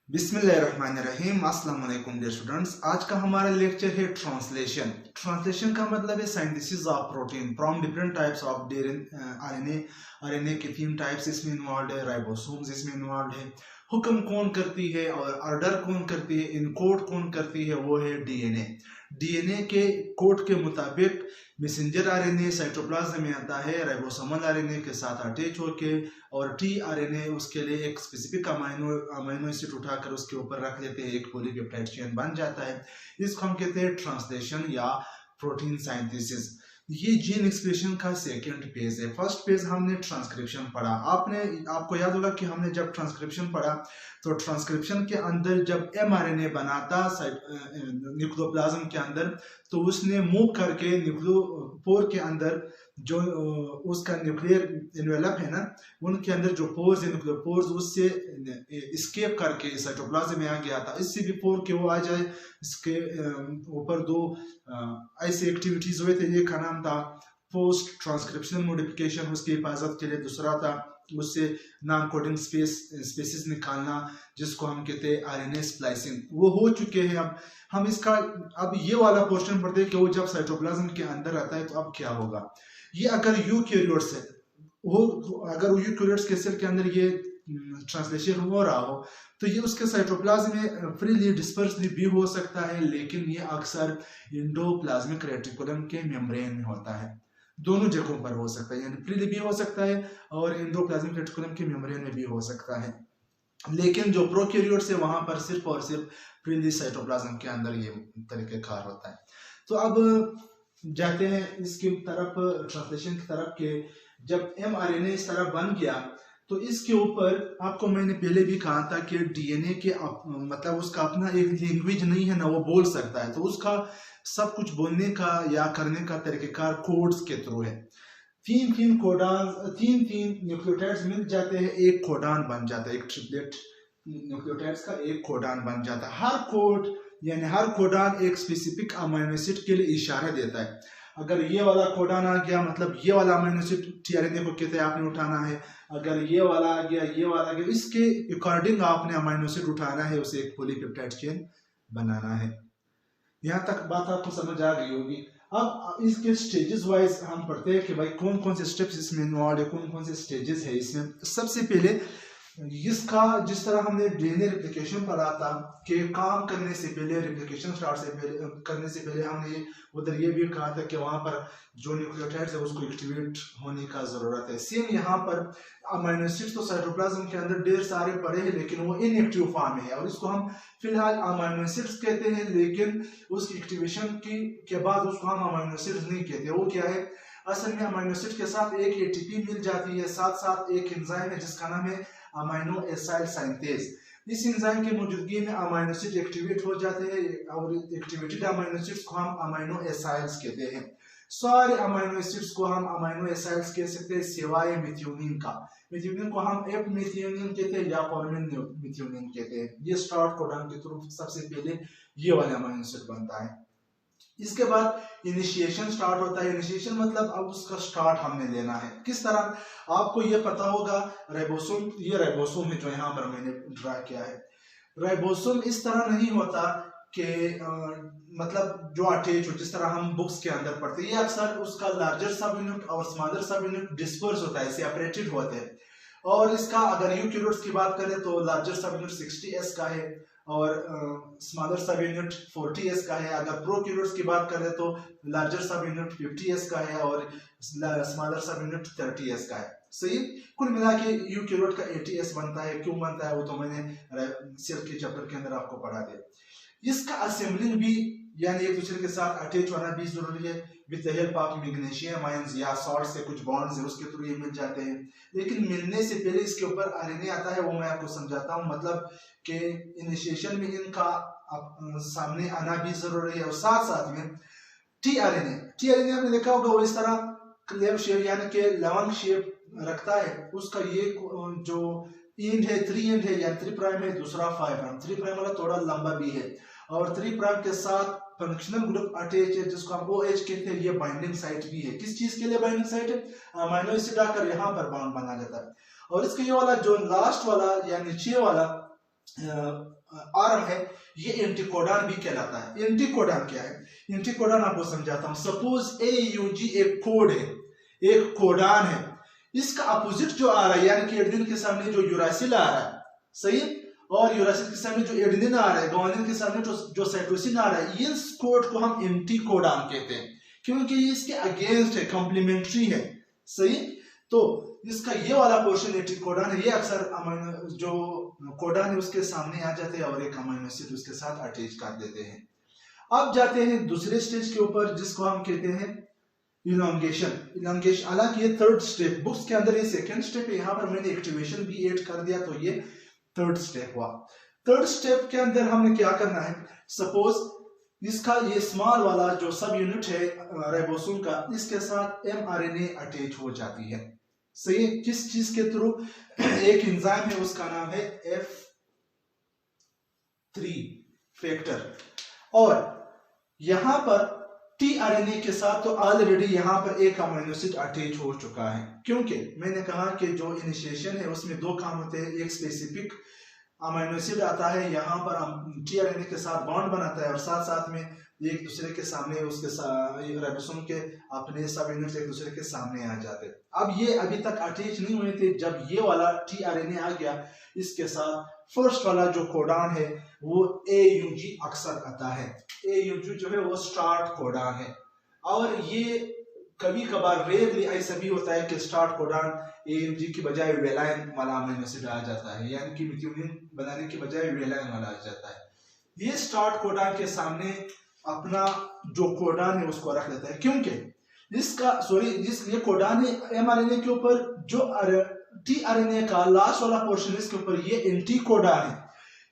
बिस्मिल्लाहिर्रहमानिर्रहीम। अस्सलाम वालेकुम डियर स्टूडेंट्स। आज का हमारा लेक्चर है ट्रांसलेशन। ट्रांसलेशन का मतलब है synthesis of protein from different types of RNA. RNA के 3 टाइप्स इसमें इन्वॉल्व है, राइबोसोम्स इसमें इन्वॉल्व है। हुक्म कौन करती है और ऑर्डर कौन करती है, इनकोड कौन करती है, वो है डीएनए। डीएनए के कोड के मुताबिक मैसेंजर आरएनए साइटोप्लाज्म में आता है राइबोसोमल आरएनए के साथ अटैच होके, और टी आरएनए उसके लिए एक स्पेसिफिक अमाइनो एसिड उठाकर उसके ऊपर रख लेते हैं, एक पॉलीपेप्टाइड चेन बन जाता है। इसको हम कहते हैं ट्रांसलेशन या प्रोटीन साइंथेसिस। ये जीन एक्सप्रेशन का सेकंड पेज है। फर्स्ट पेज हमने ट्रांसक्रिप्शन पढ़ा। आपको याद होगा कि हमने जब ट्रांसक्रिप्शन पढ़ा तो ट्रांसक्रिप्शन के अंदर जब एमआरएनए बनाता न्यूक्लियोप्लाज्म के अंदर, तो उसने मूव करके न्यूक्लियोपोर के अंदर जो उसका न्यूक्लियर इन्वेलप है ना, उनके अंदर जो पोर्स है न्यूक्लियोपोर्स, उससे एस्केप करके साइटोप्लाज्म में आ गया था। इससे बिफोर कि वो आ जाए, इसके ऊपर दो ऐसे एक्टिविटीज हुए थे। एक का नाम था पोस्ट ट्रांसक्रिप्शनल मॉडिफिकेशन, उसकी हिफाजत के लिए। दूसरा था उससे नॉन कोडिंग स्पेसिस निकालना, जिसको हम कहते हैं आरएनए स्प्लाइसिंग। वो हो चुके हैं। अब हम इसका ये वाला पोर्शन पढ़ते हैं कि वो जब साइटोप्लाज्म के अंदर आता है तो अब क्या होगा। ये अगर यूकैरियोट्स है, अगर यूकैरियोट्स के सेल के अंदर ये ट्रांसलेशन हो रहा हो, तो ये उसके साइटोप्लाज्म में फ्रीली डिस्पर्स भी हो सकता है, लेकिन ये अक्सर एंडोप्लाज्मिक रेटिकुलम के मेम्ब्रेन में होता है। दोनों जगहों पर हो सकता है, यानी फ्रीली भी हो सकता है और एंडोप्लाज्मिक रेटिकुलम के मेम्ब्रेन में भी हो सकता है। लेकिन जो प्रोकैरियोट्स है वहां पर सिर्फ और सिर्फ फ्रीली साइटोप्लाज्म के अंदर ये तरीकेकार होता है। तो अब जाते हैं इसकी तरफ, ट्रांसलेशन की तरफ के। जब एमआरएनए इस तरह बन गया तो इसके ऊपर आपको मैंने पहले भी कहा था कि डीएनए के मतलब उसका अपना एक लैंग्वेज नहीं है ना, वो बोल सकता है। तो उसका सब कुछ बोलने का या करने का तरीकेकार कोड्स के थ्रू है। तीन न्यूक्लियोटाइड्स मिल जाते हैं, एक कोडान बन जाता है, एक ट्रिपलेट न्यूक्लियोटाइड्स का एक कोडान बन जाता है। हर कोड यानी हर कोडान एक स्पेसिफिक अमीनो एसिड के लिए इशारा देता है। अगर ये वाला कोडान आ गया, मतलब ये वाला अमीनो एसिड टीआरएनए को कहते हैं आपने उठाना है। अगर ये वाला आ गया, ये वाला आ गया, इसके अकॉर्डिंग आपने अमीनो एसिड उठाना है, उसे एक पॉलीपेप्टाइड चेन बनाना है। यहाँ तक बात आपको समझ आ गई होगी। अब इसके स्टेजेस वाइज हम पढ़ते हैं कि भाई कौन कौन से स्टेप्स इसमें इन्वॉल्व है, कौन कौन से स्टेजेस है इसमें। सबसे पहले इसका जिस तरह हमने डीएनए रेप्लिकेशन पढ़ा था कि काम करने से पहले, रेप्लिकेशन करने से पहले हमने उधर ये भी कहा था कि वहां पर जो न्यूक्लियोटाइड्स है उसको एक्टिवेट होने का जरूरत है। सेम यहाँ पर अमीनो एसिड्स तो साइटोप्लाज्म के अंदर ढेर सारे पड़े हैं, लेकिन वो इनएक्टिव फॉर्म में है और इसको हम फिलहाल अमीनो एसिड्स कहते हैं। लेकिन उसकी एक्टिवेशन के बाद उसको हम अमीनो एसिड्स नहीं कहते। वो क्या है, असल में अमीनो एसिड के साथ एक एटीपी मिल जाती है, साथ साथ एक एंजाइम है जिसका नाम है अमीनो एसाइल सिंथेज। इस एंजाइम की मौजूदगी में अमीनो एसिड एक्टिवेट हो जाते हैं और एक्टिवेटेड अमीनो एसिड्स को हम अमीनो एसाइल्स कहते हैं। सारे अमीनो एसिड्स को हम अमीनो एसाइल्स कह सकते हैं सिवाय मेथियोनिन का। मेथियोनिन को हम एप मेथियोनिन कहते हैं या फॉर्मिन मेथियोनिन कहते हैं। ये स्टार्ट कोडन के थ्रू सबसे पहले ये वाला अमीनो एसिड बनता है। इसके बाद इनिशिएशन स्टार्ट होता है। इनिशिएशन मतलब अब उसका स्टार्ट हमने लेना है। किस तरह, आपको ये पता होगा राइबोसोम, ये राइबोसोम है जो यहाँ पर मैंने ड्रा किया है। राइबोसोम इस तरह नहीं होता कि मतलब जो अटैच हो, जिस तरह हम बुक्स के अंदर पढ़ते हैं। ये अक्सर उसका लार्जर सब यूनिट और स्मॉलर सब यूनिट डिस्पर्स होता है, सेपरेटेड होते हैं। और इसका अगर यूकैरियोट्स की बात करें तो लार्जर सब यूनिट 60S का है और स्मॉलर सब यूनिट 40S का है। अगर प्रोकैरियोट्स की बात करें तो लार्जर सब यूनिट 50S का है और स्मॉलर सब यूनिट 30S का है। सही, कुल मिला के यूकैरियोट का 80S बनता है। क्यों बनता है वो तो मैंने सेल के चैप्टर के अंदर आपको पढ़ा दिया। इसका असेंबलिंग भी यानी एक दूसरे के साथ अटैच होना भी जरूरी है। With the help of magnesium ions या सॉल्ट से कुछ बॉन्ड्स है उसके थ्रू ये मिल जाते हैं। लेकिन मिलने से पहले इसके ऊपर आरएनए आता है, वो मैं आपको समझाता हूँ। मतलब कि इनिशिएशन में इनका सामने आना भी जरूरी है और साथ साथ में टीआरएनए आपने देखा होगा वो इस तरह क्लेव शेप यानी कि लवंग शेप रखता है। उसका ये जो एंड है 3 एंड है या 3 प्राइम है, दूसरा 5 प्राइम। 3 प्राइम वाला थोड़ा लंबा भी है और 3 प्राइम के साथ फंक्शनल ग्रुप अटैच है जिसको हम OH कहते हैं। ये बाइंडिंग साइट भी है। किस चीज के लिए बाइंडिंग साइट है, अमीनो एसिड आकर यहाँ पर बॉन्ड बना जाता है। और इसका ये वाला जो लास्ट वाला या नीचे वाला आर्म है, ये एंटीकोडॉन भी कहलाता है। एंटीकोडॉन क्या है? एंटीकोडॉन आपको समझाता हूं। सपोज AUG एक कोड है, एक कोडॉन है, इसका अपोजिट जो आ रहा है, यानी कि एडेनिन के सामने जो यूरासिल आ रहा है, सही, और यूरासिल के सामने जो एडेनिन आ रहा है, गुआनिन के सामने जो साइटोसिन आ रहा है, इस कोड को हम एंटीकोडॉन कहते हैं, क्योंकि ये इसके अगेंस्ट है, कॉम्प्लीमेंट्री है, सही। तो इसका ये वाला पोर्शन एंटीकोडॉन है, ये अक्सर जो कोडॉन है उसके सामने आ जाते हैं और एक अमीनो एसिड उसके साथ अटैच कर देते हैं। अब जाते हैं दूसरे स्टेज के ऊपर, जिसको हम कहते हैं इलांगेशन। हालांकि ये थर्ड स्टेप, बुक्स के अंदर ये सेकंड स्टेप है, यहाँ पर मैंने एक्टिवेशन भी ऐड कर दिया, तो ये थर्ड स्टेप हुआ। थर्ड स्टेप के अंदर हमने क्या करना है? सपोज इसका ये स्मॉल वाला जो सब यूनिट है राइबोसोम का, इसके साथ mRNA अटैच हो जाती है, सही। किस चीज के थ्रू? एक एंजाइम है, उसका नाम है F3 फैक्टर, और यहां पर tRNA के साथ तो ऑलरेडी यहां पर एक अमीनो एसिड अटैच हो चुका है, क्योंकि मैंने कहा कि जो इनिशिएशन है उसमें दो काम होते हैं, एक स्पेसिफिक अमीनो एसिड आता है, यहाँ पर tRNA के साथ बॉन्ड बनाता है, और साथ साथ में एक दूसरे के सामने उसके राइबोसोम के अपने सब यूनिट्स एक दूसरे के सामने आ जाते। अब ये अभी तक अटैच नहीं हुए थे, जब ये वाला tRNA आ गया, इसके साथ फर्स्ट वाला जो कोडॉन है वो AUG अक्सर आता है। AUG जो है वो स्टार्ट कोडॉन है, और ये कभी कभार रेयरली ऐसा भी होता है कि स्टार्ट कोडॉन AUG की बजाय वेलाइन वाला अमीनो एसिड आ जाता है, यानी कि मिथ्योनिन बनाने की बजाय वेलाइन वाला आ जाता है। ये स्टार्ट कोडॉन के सामने अपना जो कोडॉन है उसको रख देता है, क्योंकि इसका ये कोडॉन है mRNA के ऊपर, जो tRNA का लास्ट वाला पोर्शन इसके ऊपर ये एंटीकोडॉन है,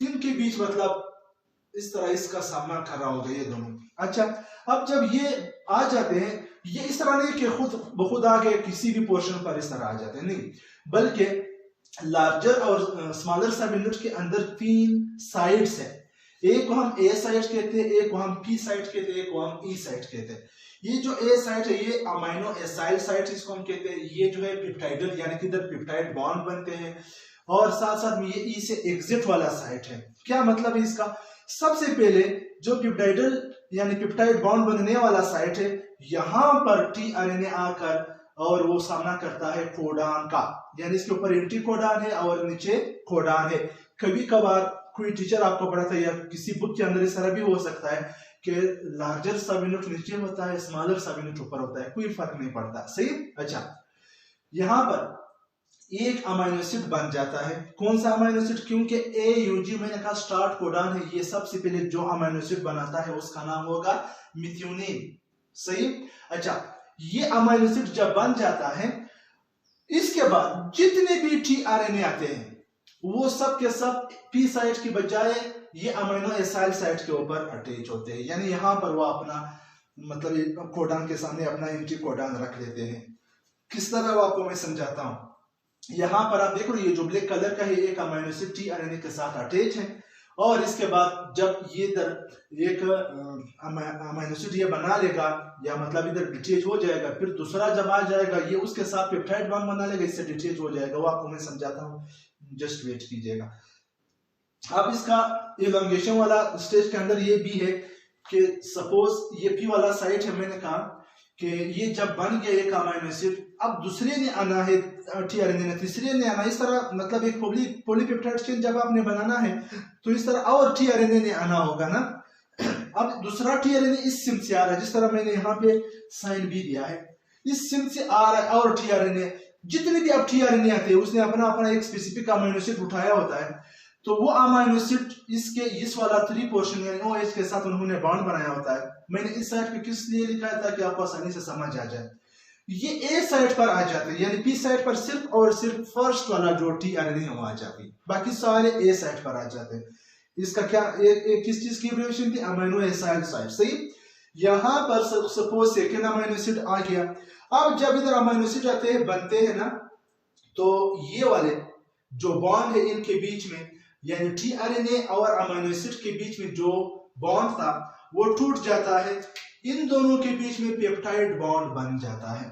इनके बीच मतलब इस तरह इसका सामना कर रहा होगा ये दोनों। अच्छा, अब जब ये आ जाते हैं, ये इस तरह नहीं कि खुद बखुद आगे किसी भी पोर्शन पर इस तरह आ जाते हैं, नहीं, बल्कि लार्जर और स्मॉलर सब यूनिट के अंदर तीन साइड्स है, एक को हम A साइट कहते हैं, एक को हम P साइट कहते हैं, एक को हम E साइट कहते हैं। ये जो A साइट है ये अमीनो एसाइल साइट इसको हम कहते हैं, ये जो है पेप्टाइडल, यानी कि इधर पेप्टाइड बॉन्ड बनते हैं, और साथ साथ में ये E से एग्जिट वाला साइट है। क्या मतलब है इसका? सबसे पहले जो पेप्टाइडल यानी पेप्टाइड बॉन्ड बनने वाला साइट है, यहाँ पर tRNA आकर और वो सामना करता है कोडॉन का, यानी इसके ऊपर एंटीकोडॉन है और नीचे कोडॉन है। कभी कभार कोई टीचर आपको पढ़ाता है या किसी बुक के अंदर इस तरह भी हो सकता है कि लार्जर सब यूनिट नीचे होता है, स्मॉलर सब यूनिट ऊपर होता है, कोई फर्क नहीं पड़ता, सही। अच्छा, यहाँ पर एक अमीनो एसिड बन जाता है। कौन सा अमीनो एसिड? क्योंकि AUG मैंने कहा स्टार्ट कोडॉन है, ये सबसे पहले जो अमीनो एसिड बनाता है उसका नाम होगा मिथ्योनिन, सही। अच्छा, ये अमीनो एसिड जब बन जाता है, इसके बाद जितने भी tRNA आते हैं वो सब के सब P साइट की बजाय ये अमीनो एसाइल साइट के ऊपर अटैच होते हैं, यानी यहाँ पर वो अपना मतलब कोडॉन के सामने अपना एंटीकोडॉन रख लेते हैं। किस तरह वो आपको मैं समझाता हूँ। यहाँ पर आप देखो ये जो ब्लैक कलर का है, एक अमीनो एसिड tRNA के साथ अटैच है, और इसके बाद जब ये इधर एक अमीनो एसिड ये बना लेगा, या मतलब इधर डिटेच हो जाएगा, फिर दूसरा जब आ जाएगा ये उसके साथ पेप्टाइड बॉन्ड बना लेगा, इससे डिटेच हो जाएगा। वो आपको मैं समझाता हूँ, जस्ट वेट कीजिएगा। अब इसका इलांगेशन वाला स्टेज के अंदर ये भी है कि सपोज ये P वाला साइट है, मैंने कहा कि ये जब बन गया एक अमीनो एसिड, अब दूसरे ने आना है tRNA ने, तीसरे ने आना, इस तरह मतलब एक पॉलीपेप्टाइड चेन जब आपने बनाना है तो इस तरह और tRNA ने आना होगा ना। अब दूसरा tRNA इस सिम से आ रहा है, जिस तरह मैंने यहाँ पे साइन भी दिया है, इस सिम से आ रहा है, और tRNA जितने भी अब tRNA आते हैं उसने अपना अपना एक स्पेसिफिक अमीनो एसिड उठाया होता है, तो वो अमीनो एसिड इसके इस वाला 3 पोर्शन यानी OH के साथ उन्होंने बॉन्ड बनाया होता है। मैंने इस साइड पे किस लिए लिखा है ताकि आपको आसानी से समझ आ जाए। ये A साइड पर आ जाते हैं, यानी P साइड पर सिर्फ और सिर्फ फर्स्ट वाला जो tRNA है वो आ जाती है, बाकी सारे A साइड पर आ जाते हैं। इसका क्या किस चीज की एब्रिविएशन थी? अमीनो एसाइल साइट, सही। यहाँ पर सपोज सेकेंड अमीनो एसिड आ गया। अब जब इधर अमीनो एसिड आते हैं बनते हैं ना, तो ये वाले जो बॉन्ड है इनके बीच में, यानी tRNA और अमीनो एसिड के बीच में जो बॉन्ड था वो टूट जाता है, इन दोनों के बीच में पेप्टाइड बॉन्ड बन जाता है,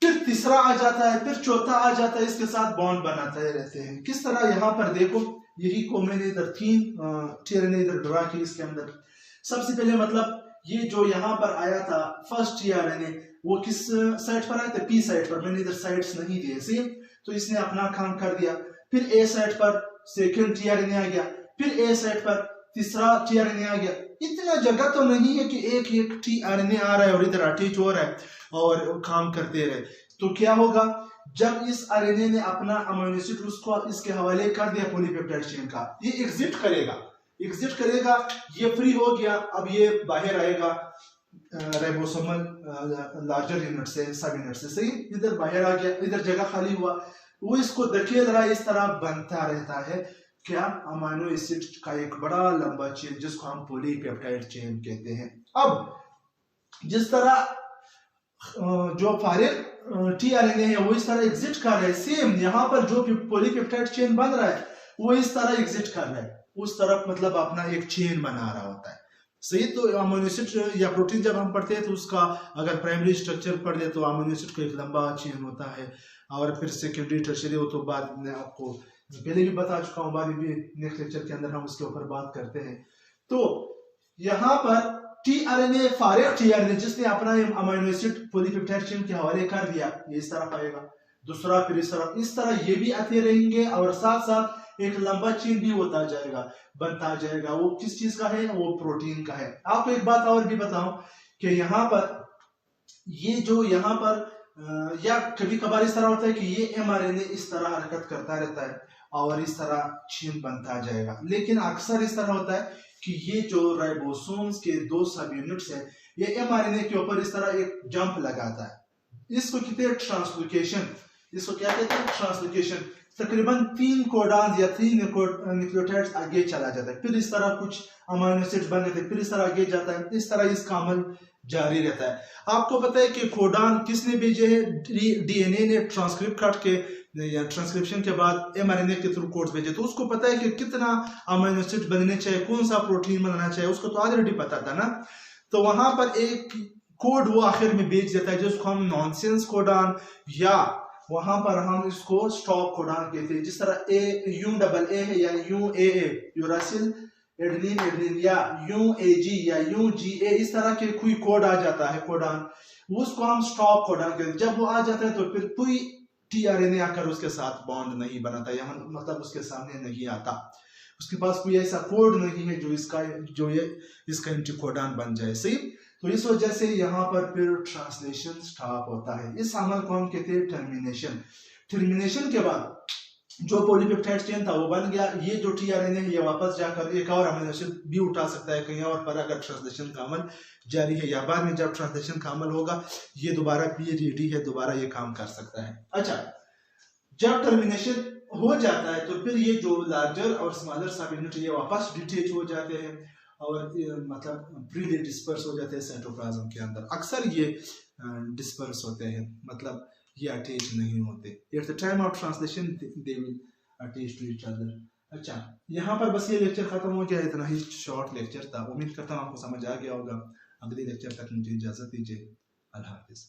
फिर तीसरा आ जाता है, फिर चौथा आ जाता है, इसके साथ बॉन्ड बनाते रहते हैं। किस तरह? यहाँ पर देखो यही को मैंने इधर 3 टीआरएनए इधर ड्रा की इसके अंदर। सबसे पहले मतलब ये जो यहाँ पर आया था फर्स्ट टीआरएनए वो किस साइड पर आया था, पी साइड पर। मैंने इधर साइड्स नहीं दिए सेम, तो इसने अपना काम कर दिया। फिर ए साइड पर सेकंड टीआरएनए आ गया, फिर ए साइड पर तीसरा टीआरएनए आ गया। इतना जगह तो नहीं है कि एक एक टीआरएनए आ रहा है और इधर अटैच हो रहा है और काम करते रहे। तो क्या होगा, जब इस आरएनए ने अपना अमीनो एसिड उसको इसके हवाले कर दिया पॉलीपेप्टाइड चेन का, ये एग्जिट करेगा, ये फ्री हो गया। अब ये बाहर आएगा राइबोसोमल लार्जर यूनिट से, सब यूनिट से, सही। इधर बाहर आ गया, इधर जगह खाली हुआ, वो इसको धकेल रहा है, इस तरह बनता रहता है क्या, अमीनो एसिड का एक बड़ा लंबा चेन जिसको हम पॉलीपेप्टाइड चेन कहते हैं। अब जिस तरह जो फारिग टीआरएनए है वो इस तरह एग्जिट कर रहा है, सेम यहाँ पर जो पॉलीपेप्टाइड चेन बन रहा है वो इस तरह एग्जिट कर रहा है, उस तरफ मतलब अपना एक चेन बना रहा होता है, सही। तो अमीनो एसिड या प्रोटीन जब हम पढ़ते हैं तो उसका अगर प्राइमरी स्ट्रक्चर पढ़ ले तो अमीनो एसिड का एक लंबा चेन होता है, और फिर सेकेंडरी टर्शियरी हो तो बाद में आपको पहले भी बता चुका हूँ, बाद भी नेक्स्ट लेक्चर के अंदर हम उसके ऊपर बात करते हैं। तो यहाँ पर टीआरएनए, फारिग टीआरएनए जिसने अपना अमीनो एसिड पॉलीपेप्टाइड चेन के हवाले कर दिया, ये इस तरफ आएगा, दूसरा फिर इस तरह ये भी आते रहेंगे, और साथ साथ एक लंबा चेन भी होता जाएगा, बनता जाएगा। वो किस चीज का है, वो प्रोटीन का है। आपको एक बात और भी बताऊं कि यहाँ पर ये जो यहाँ पर या कभी कभार इस तरह होता है कि ये एमआरएनए इस तरह हरकत करता रहता है और इस तरह चेन बनता जाएगा, लेकिन अक्सर इस तरह होता है कि ये जो राइबोसोम्स के 2 सब यूनिट्स है, ये एमआरएनए के ऊपर इस तरह एक जंप लगाता है। इसको कहते हैं ट्रांसलोकेशन। इसको क्या कहते हैं, ट्रांसलोकेशन। तकरीबन 3 कोडान या 3 न्यूक्लियोटाइड्स आगे चला जाता है, फिर इस तरह कुछ अमीनो एसिड बन जाते हैं, फिर इस तरह आगे जाता है, इस तरह इसका अमल जारी रहता है। आपको पता है कि कोडान किसने भेजे है, डीएनए ने ट्रांसक्रिप्ट काट के या ट्रांसक्रिप्शन के बाद एमआरएनए के थ्रू कोड्स भेजे, तो उसको पता है कि कितना अमीनो एसिड बनने चाहिए, कौन सा प्रोटीन बनना चाहिए, उसको तो ऑलरेडी पता था ना। तो वहां पर एक कोड वो आखिर में भेज देता है जिसको हम नॉनसेंस कोडान या वहां पर हम इसको स्टॉप कोडान कहते हैं। जिस तरह UAA है या UAA यूरासिल एडेनिन एडेनिन, या UAG या UGA, इस तरह के कोई कोड आ जाता है कोडान, उसको हम स्टॉप कोडान कहते हैं। जब वो आ जाता है तो फिर कोई टीआरएनए आकर उसके साथ बॉन्ड नहीं बनाता, या मतलब उसके सामने नहीं आता, उसके पास कोई ऐसा कोड नहीं है जो इसका एंटीकोडान बन जाए, सही। तो इस वजह से यहाँ पर फिर ट्रांसलेशन स्टॉप होता है। इस अमल को हम कहते हैं टर्मिनेशन। टर्मिनेशन के बाद जो पॉलीपेप्टाइड चेन था वो बन गया, ये जो टीआरएनए है ये वापस जाकर एक और अमीनो एसिड भी उठा सकता है कहीं और पर, अगर ट्रांसलेशन का अमल जारी है, या बाद में जब ट्रांसलेशन का अमल होगा ये दोबारा रेडी है, दोबारा ये काम कर सकता है। अच्छा, जब टर्मिनेशन हो जाता है तो फिर ये जो लार्जर और स्मॉलर सब यूनिट ये वापस डिटेच हो जाते हैं और मतलब फ्रीली डिस्पर्स हो जाते हैं साइटोप्लाज्म के अंदर। अक्सर ये डिस्पर्स होते हैं, मतलब ये अटैच नहीं होते। At the time of translation they will attach to each other. अच्छा, यहाँ पर बस ये लेक्चर खत्म हो गया, इतना ही शॉर्ट लेक्चर था। उम्मीद करता हूँ आपको समझ आ गया होगा। अगले लेक्चर तक मुझे इजाजत दीजिए। अल्लाह हाफिज।